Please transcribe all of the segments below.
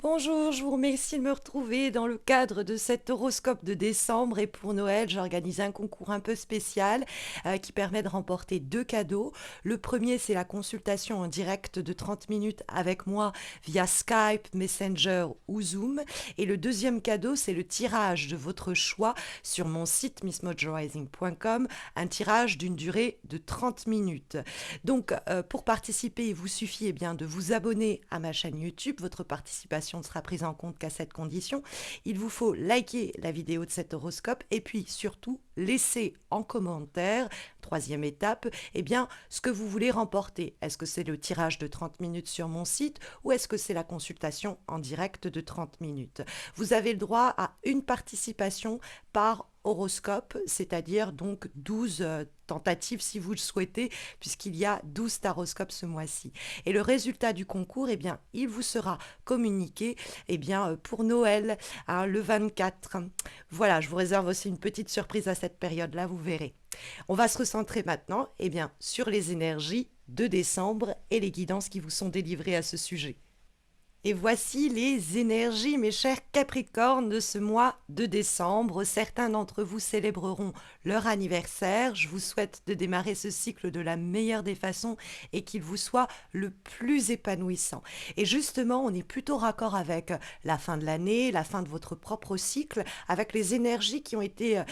Bonjour, je vous remercie de me retrouver dans le cadre de cet horoscope de décembre et pour Noël, j'organise un concours un peu spécial qui permet de remporter deux cadeaux. Le premier, c'est la consultation en direct de 30 minutes avec moi via Skype, Messenger ou Zoom. Et le deuxième cadeau, c'est le tirage de votre choix sur mon site missmojorising.com, un tirage d'une durée de 30 minutes. Donc, pour participer, il vous suffit bien, de vous abonner à ma chaîne YouTube. Votre participation ne sera prise en compte qu'à cette condition. Il vous faut liker la vidéo de cet horoscope et puis surtout laisser en commentaire, troisième étape, ce que vous voulez remporter. Est-ce que c'est le tirage de 30 minutes sur mon site ou est-ce que c'est la consultation en direct de 30 minutes? Vous avez le droit à une participation par horoscope, c'est-à-dire donc 12 tentatives si vous le souhaitez, puisqu'il y a 12 taroscopes ce mois-ci. Et le résultat du concours, il vous sera communiqué pour Noël, le 24. Voilà, je vous réserve aussi une petite surprise à cette période-là, vous verrez. On va se recentrer maintenant sur les énergies de décembre et les guidances qui vous sont délivrées à ce sujet. Et voici les énergies, mes chers Capricornes, de ce mois de décembre. Certains d'entre vous célébreront leur anniversaire. Je vous souhaite de démarrer ce cycle de la meilleure des façons et qu'il vous soit le plus épanouissant. Et justement, on est plutôt raccord avec la fin de l'année, la fin de votre propre cycle, avec les énergies qui ont été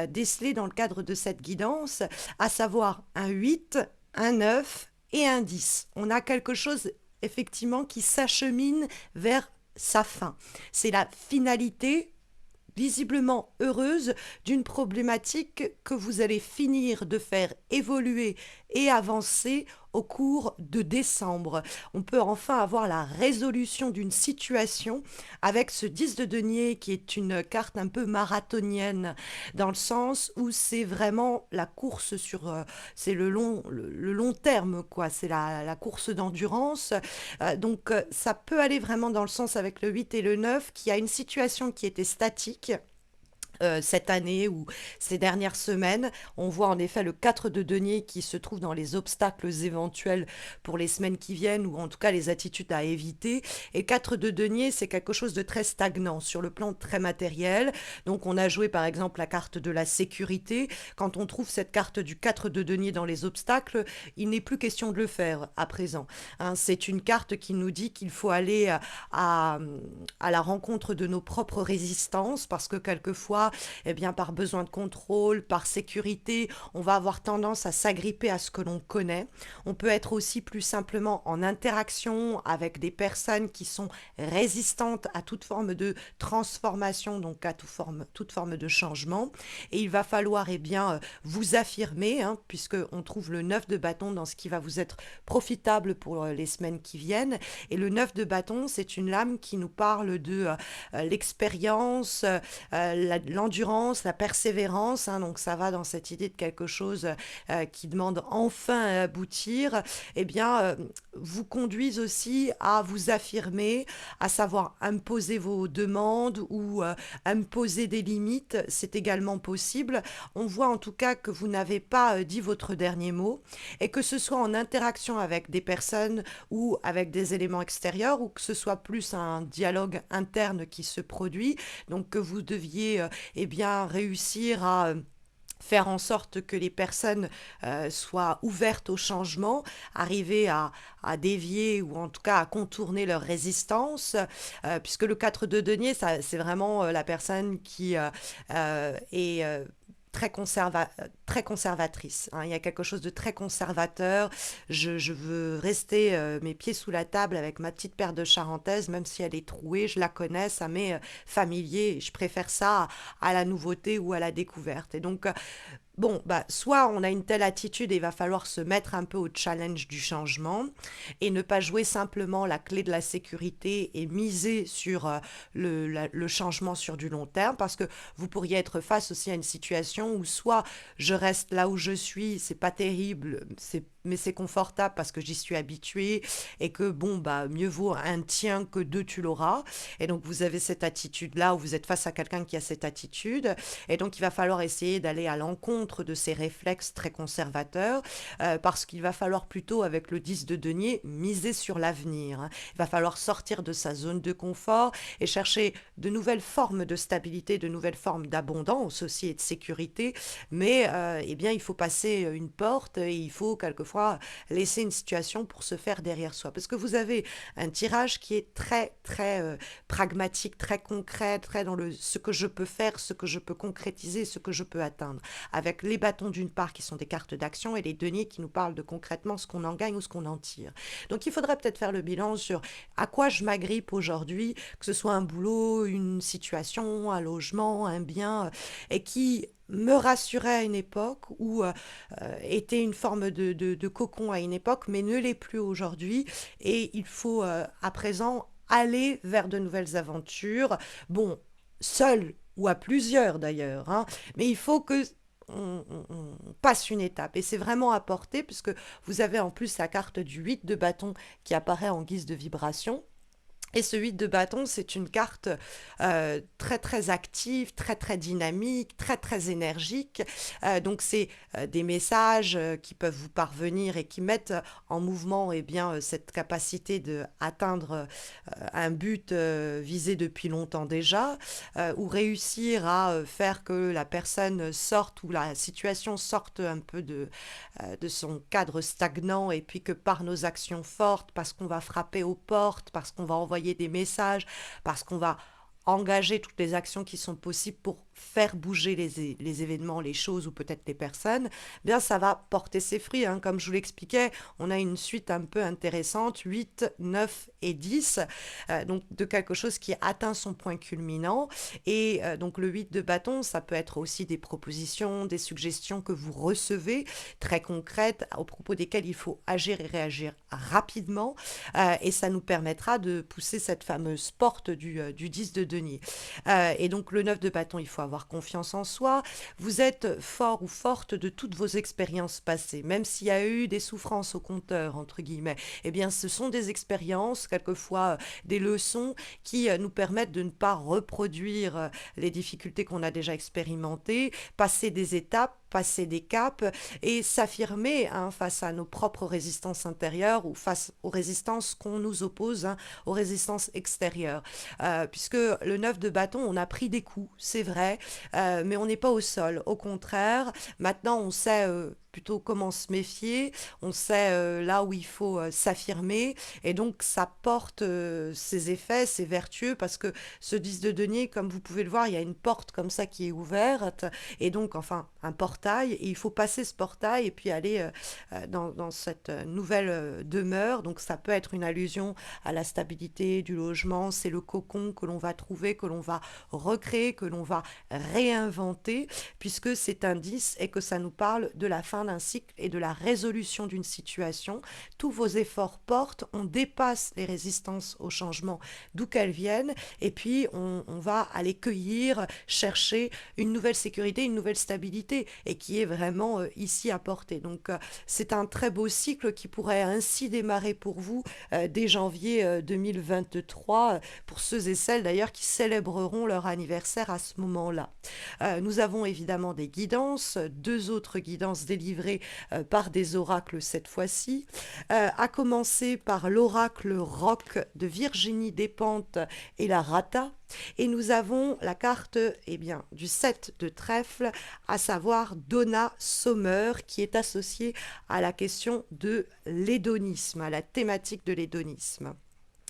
décelées dans le cadre de cette guidance, à savoir un 8, un 9 et un 10. On a quelque chose effectivement qui s'achemine vers sa fin. C'est la finalité visiblement heureuse d'une problématique que vous allez finir de faire évoluer et avancer au cours de décembre. On peut enfin avoir la résolution d'une situation avec ce 10 de denier qui est une carte un peu marathonienne dans le sens où c'est vraiment la course sur c'est le long terme quoi, c'est la course d'endurance. Ça peut aller vraiment dans le sens avec le 8 et le 9 qui a une situation qui était statique cette année ou ces dernières semaines. On voit en effet le 4 de denier qui se trouve dans les obstacles éventuels pour les semaines qui viennent ou en tout cas les attitudes à éviter. Et 4 de denier, c'est quelque chose de très stagnant sur le plan très matériel. Donc on a joué par exemple la carte de la sécurité. Quand on trouve cette carte du 4 de denier dans les obstacles, il n'est plus question de le faire à présent. Hein, c'est une carte qui nous dit qu'il faut aller à la rencontre de nos propres résistances parce que quelquefois par besoin de contrôle, par sécurité, on va avoir tendance à s'agripper à ce que l'on connaît. On peut être aussi plus simplement en interaction avec des personnes qui sont résistantes à toute forme de transformation, donc à toute forme de changement. Et il va falloir vous affirmer, puisque on trouve le 9 de bâton dans ce qui va vous être profitable pour les semaines qui viennent. Et le 9 de bâton, c'est une lame qui nous parle de l'expérience, l'endurance, la persévérance, donc ça va dans cette idée de quelque chose qui demande enfin à aboutir, vous conduisent aussi à vous affirmer, à savoir imposer vos demandes ou imposer des limites, c'est également possible. On voit en tout cas que vous n'avez pas dit votre dernier mot et que ce soit en interaction avec des personnes ou avec des éléments extérieurs ou que ce soit plus un dialogue interne qui se produit, donc que vous deviez réussir à faire en sorte que les personnes soient ouvertes au changement, arriver à dévier ou en tout cas à contourner leur résistance, puisque le 4 de denier, c'est vraiment la personne qui est très conservatrice. Il y a quelque chose de très conservateur. Je veux rester mes pieds sous la table avec ma petite paire de charentaises, même si elle est trouée, je la connais, ça m'est familier. Je préfère ça à la nouveauté ou à la découverte. Et donc, Bon, bah, soit on a une telle attitude et il va falloir se mettre un peu au challenge du changement et ne pas jouer simplement la clé de la sécurité et miser sur le changement sur du long terme parce que vous pourriez être face aussi à une situation où soit je reste là où je suis, c'est pas terrible, mais c'est confortable parce que j'y suis habituée et que bon, bah, mieux vaut un tien que deux, tu l'auras. Et donc vous avez cette attitude-là où vous êtes face à quelqu'un qui a cette attitude et donc, il va falloir essayer d'aller à l'encontre de ces réflexes très conservateurs, parce qu'il va falloir plutôt, avec le 10 de denier, miser sur l'avenir, hein. Il va falloir sortir de sa zone de confort et chercher de nouvelles formes de stabilité, de nouvelles formes d'abondance aussi et de sécurité. Mais eh bien, il faut passer une porte et il faut quelquefois laisser une situation pour se faire derrière soi. Parce que vous avez un tirage qui est très, très pragmatique, très concret, très dans ce que je peux faire, ce que je peux concrétiser, ce que je peux atteindre. Avec les bâtons d'une part qui sont des cartes d'action et les deniers qui nous parlent de concrètement ce qu'on en gagne ou ce qu'on en tire. Donc il faudrait peut-être faire le bilan sur à quoi je m'agrippe aujourd'hui, que ce soit un boulot, une situation, un logement, un bien, et qui me rassurait à une époque ou était une forme de cocon à une époque, mais ne l'est plus aujourd'hui. Et il faut à présent aller vers de nouvelles aventures. Bon, seul ou à plusieurs d'ailleurs, hein, mais il faut que on passe une étape et c'est vraiment à porter puisque vous avez en plus la carte du 8 de bâton qui apparaît en guise de vibration. Et ce 8 de bâton, c'est une carte très très active, très très dynamique, très très énergique. Donc c'est des messages qui peuvent vous parvenir et qui mettent en mouvement eh bien, cette capacité d'atteindre un but visé depuis longtemps déjà, ou réussir à faire que la personne sorte ou la situation sorte un peu de son cadre stagnant et puis que par nos actions fortes, parce qu'on va frapper aux portes, parce qu'on va envoyer des messages, parce qu'on va engager toutes les actions qui sont possibles pour faire bouger les événements, les choses ou peut-être les personnes, eh bien ça va porter ses fruits, hein. Comme je vous l'expliquais, on a une suite un peu intéressante, 8, 9 et 10, donc de quelque chose qui atteint son point culminant. Et donc le 8 de bâton, ça peut être aussi des propositions, des suggestions que vous recevez, très concrètes, au propos desquelles il faut agir et réagir rapidement, et ça nous permettra de pousser cette fameuse porte du 10 de denier. Et donc le 9 de bâton, il faut avoir confiance en soi. Vous êtes fort ou forte de toutes vos expériences passées, même s'il y a eu des souffrances au compteur, entre guillemets. Eh bien, ce sont des expériences, quelquefois des leçons qui nous permettent de ne pas reproduire les difficultés qu'on a déjà expérimentées, passer des étapes, passer des caps et s'affirmer, hein, face à nos propres résistances intérieures ou face aux résistances qu'on nous oppose, hein, aux résistances extérieures. Puisque le 9 de bâton, on a pris des coups, c'est vrai, mais on n'est pas au sol. Au contraire, maintenant on sait plutôt comment se méfier, on sait là où il faut s'affirmer, et donc ça porte ses effets, ses vertueux, parce que ce 10 de denier, comme vous pouvez le voir, il y a une porte comme ça qui est ouverte, et donc enfin un portail, et il faut passer ce portail et puis aller dans cette nouvelle demeure. Donc ça peut être une allusion à la stabilité du logement, c'est le cocon que l'on va trouver, que l'on va recréer, que l'on va réinventer, puisque c'est un 10 et que ça nous parle de la fin d'un cycle et de la résolution d'une situation. Tous vos efforts portent, on dépasse les résistances au changement d'où qu'elles viennent, et puis on va aller cueillir, chercher une nouvelle sécurité, une nouvelle stabilité, et qui est vraiment ici apportée. Donc c'est un très beau cycle qui pourrait ainsi démarrer pour vous dès janvier 2023, pour ceux et celles d'ailleurs qui célébreront leur anniversaire à ce moment-là. Nous avons évidemment des guidances, deux autres guidances délivrées par des oracles cette fois-ci, à commencer par l'oracle Roc de Virginie Despentes et la Rata. Et nous avons la carte eh bien, du 7 de trèfle, à savoir Donna Sommer, qui est associée à la question de l'hédonisme, à la thématique de l'hédonisme.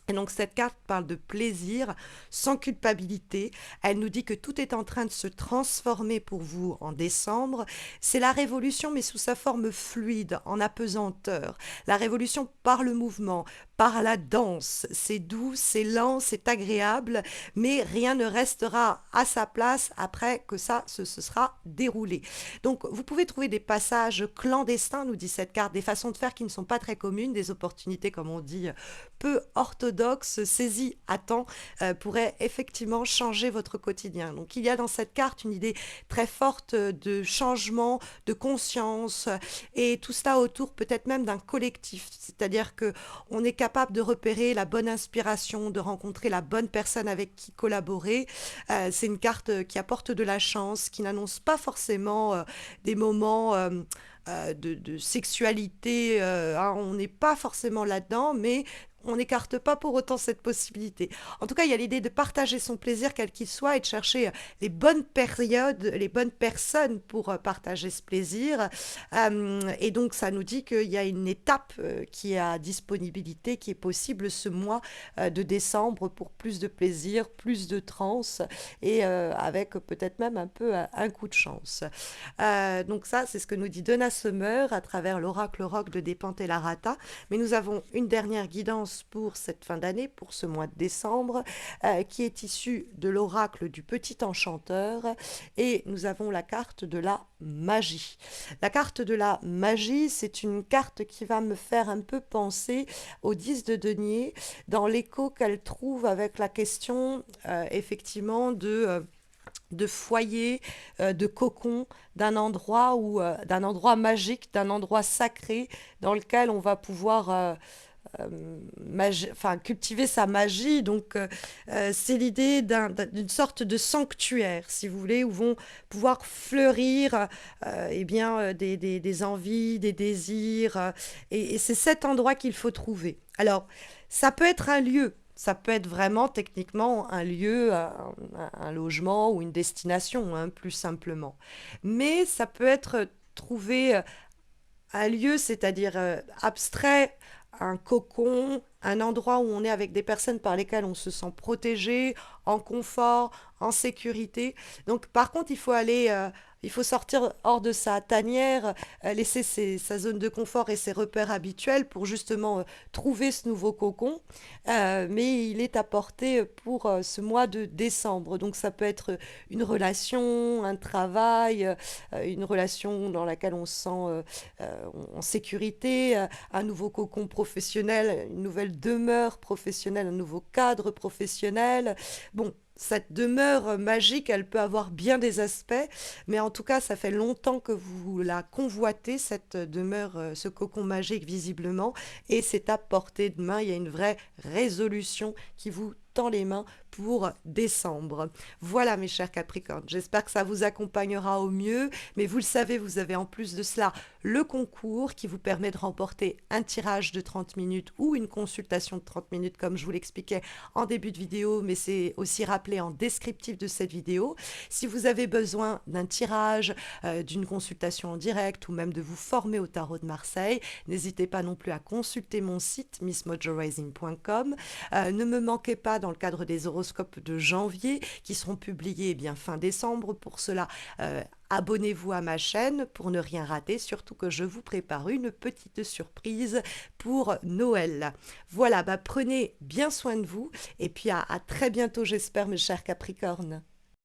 Et donc cette carte parle de plaisir sans culpabilité. Elle nous dit que tout est en train de se transformer pour vous en décembre. C'est la révolution mais sous sa forme fluide, en apesanteur. La révolution par le mouvement, par la danse. C'est doux, c'est lent, c'est agréable, mais rien ne restera à sa place après que ça se sera déroulé. Donc vous pouvez trouver des passages clandestins, nous dit cette carte, des façons de faire qui ne sont pas très communes, des opportunités comme on dit peu orthodoxe, saisi à temps, pourrait effectivement changer votre quotidien. Donc il y a dans cette carte une idée très forte de changement, de conscience, et tout cela autour peut-être même d'un collectif. C'est-à-dire que on est capable de repérer la bonne inspiration, de rencontrer la bonne personne avec qui collaborer. C'est une carte qui apporte de la chance, qui n'annonce pas forcément des moments de sexualité, hein, on n'est pas forcément là-dedans, mais on n'écarte pas pour autant cette possibilité. En tout cas, il y a l'idée de partager son plaisir, quel qu'il soit, et de chercher les bonnes périodes, les bonnes personnes pour partager ce plaisir. Et donc, ça nous dit qu'il y a une étape qui est à disponibilité, qui est possible ce mois de décembre pour plus de plaisir, plus de transe, et avec peut-être même un peu un coup de chance. Donc ça, c'est ce que nous dit Donna Summer à travers l'oracle rock de Despentes et Larata. Mais nous avons une dernière guidance pour cette fin d'année, pour ce mois de décembre, qui est issue de l'oracle du petit enchanteur. Et nous avons la carte de la magie. La carte de la magie, c'est une carte qui va me faire un peu penser au 10 de denier, dans l'écho qu'elle trouve avec la question, effectivement, de foyer, de cocon, d'un endroit magique, d'un endroit sacré dans lequel on va pouvoir cultiver sa magie. Donc, c'est l'idée d'une sorte de sanctuaire, si vous voulez, où vont pouvoir fleurir des envies, des désirs. Et c'est cet endroit qu'il faut trouver. Alors, ça peut être un lieu. Ça peut être vraiment techniquement un lieu, un logement ou une destination, hein, plus simplement. Mais ça peut être trouver un lieu, c'est-à-dire abstrait, un cocon, un endroit où on est avec des personnes par lesquelles on se sent protégé, en confort, en sécurité. Donc par contre, il faut sortir hors de sa tanière, laisser sa zone de confort et ses repères habituels pour justement trouver ce nouveau cocon. Mais il est apporté pour ce mois de décembre. Donc ça peut être une relation, un travail, une relation dans laquelle on se sent en sécurité, un nouveau cocon professionnel, une nouvelle demeure professionnelle, un nouveau cadre professionnel. Bon, cette demeure magique, elle peut avoir bien des aspects, mais en tout cas, ça fait longtemps que vous la convoitez, cette demeure, ce cocon magique visiblement, et c'est à portée de main. Il y a une vraie résolution qui vous tend les mains pour décembre. Voilà mes chers Capricornes, j'espère que ça vous accompagnera au mieux, mais vous le savez, vous avez en plus de cela le concours qui vous permet de remporter un tirage de 30 minutes ou une consultation de 30 minutes comme je vous l'expliquais en début de vidéo, mais c'est aussi rappelé en descriptif de cette vidéo. Si vous avez besoin d'un tirage, d'une consultation en direct ou même de vous former au tarot de Marseille, n'hésitez pas non plus à consulter mon site missmojorising.com. Ne me manquez pas dans le cadre des horoscopes de janvier qui seront publiés fin décembre. Pour cela, abonnez-vous à ma chaîne pour ne rien rater, surtout que je vous prépare une petite surprise pour Noël. Voilà, prenez bien soin de vous et puis à très bientôt, j'espère, mes chers Capricornes.